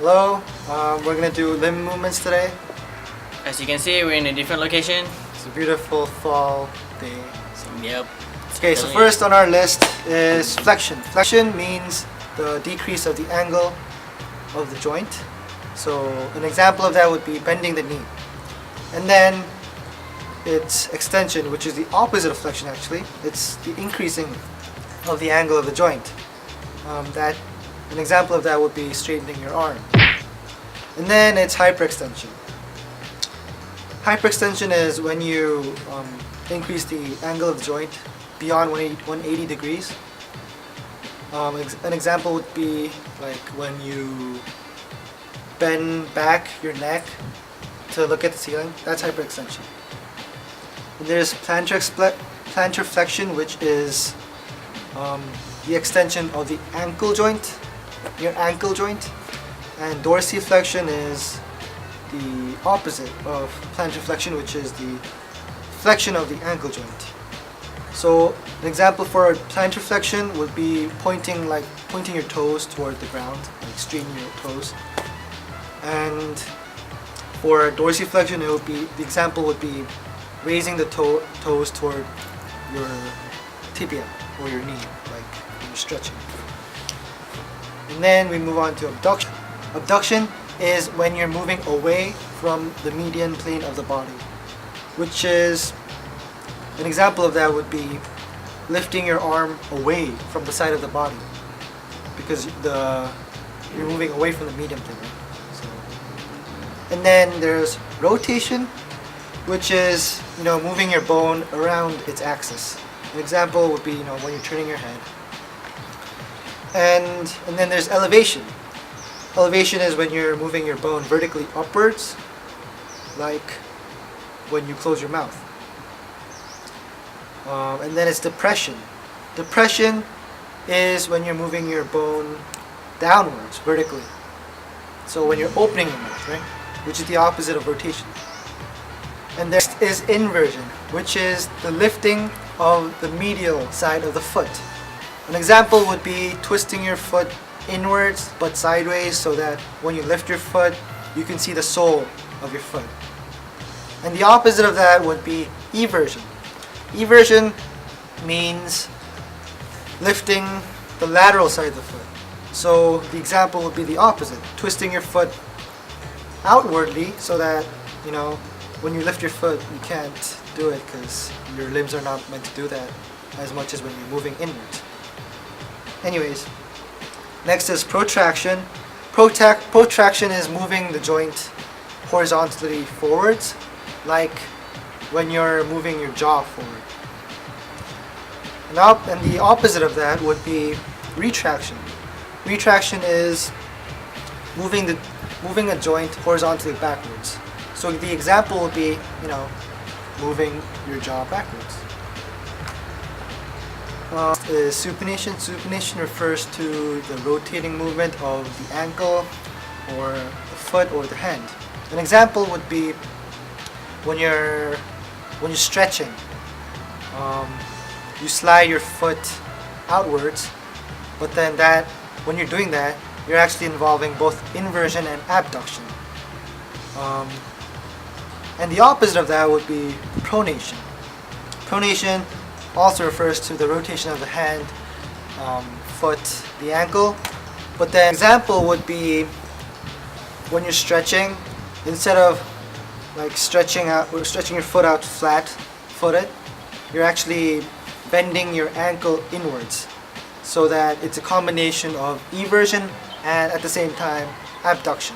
Hello, we're gonna do limb movements today. As you can see, we're in a different location. It's a beautiful fall day. Yep. Okay, so first on our list is flexion. Flexion means the decrease of the angle of the joint. So an example of that would be bending the knee. And then it's extension, which is the opposite of flexion actually. It's the increasing of the angle of the joint. An example of that would be straightening your arm. And then it's hyperextension. Hyperextension is when you increase the angle of the joint beyond 180 degrees. An example would be like when you bend back your neck to look at the ceiling. That's hyperextension. And there's plantar flexion, which is the extension of the ankle joint, your ankle joint, and dorsiflexion is the opposite of plantar flexion, which is the flexion of the ankle joint. So an example for plantar flexion would be pointing your toes toward the ground, like straightening your toes. And for dorsiflexion, the example would be raising the toes toward your tibia or your knee, like when you're stretching. And then we move on to abduction. Abduction is when you're moving away from the median plane of the body, which is an example of that would be lifting your arm away from the side of the body because you're moving away from the median plane. So, and then there's rotation, which is moving your bone around its axis. An example would be when you're turning your head. And then there's elevation. Elevation is when you're moving your bone vertically upwards, like when you close your mouth. And then it's depression. Depression is when you're moving your bone downwards, vertically. So when you're opening your mouth, right? Which is the opposite of rotation. And next is inversion, which is the lifting of the medial side of the foot. An example would be twisting your foot inwards but sideways so that when you lift your foot, you can see the sole of your foot. And the opposite of that would be eversion. Eversion means lifting the lateral side of the foot. So the example would be the opposite, twisting your foot outwardly so that, when you lift your foot, you can't do it because your limbs are not meant to do that as much as when you're moving inwards. Anyways, next is protraction. Protraction is moving the joint horizontally forwards, like when you're moving your jaw forward. And the opposite of that would be retraction. Retraction is moving a joint horizontally backwards. So the example would be, moving your jaw backwards. Is supination. Supination refers to the rotating movement of the ankle or the foot or the hand. An example would be when you're stretching. You slide your foot outwards, but then when you're doing that, you're actually involving both inversion and abduction. And the opposite of that would be pronation. Pronation also refers to the rotation of the hand, foot, the ankle. But the example would be when you're stretching, instead of stretching your foot out flat-footed, you're actually bending your ankle inwards so that it's a combination of eversion and at the same time abduction.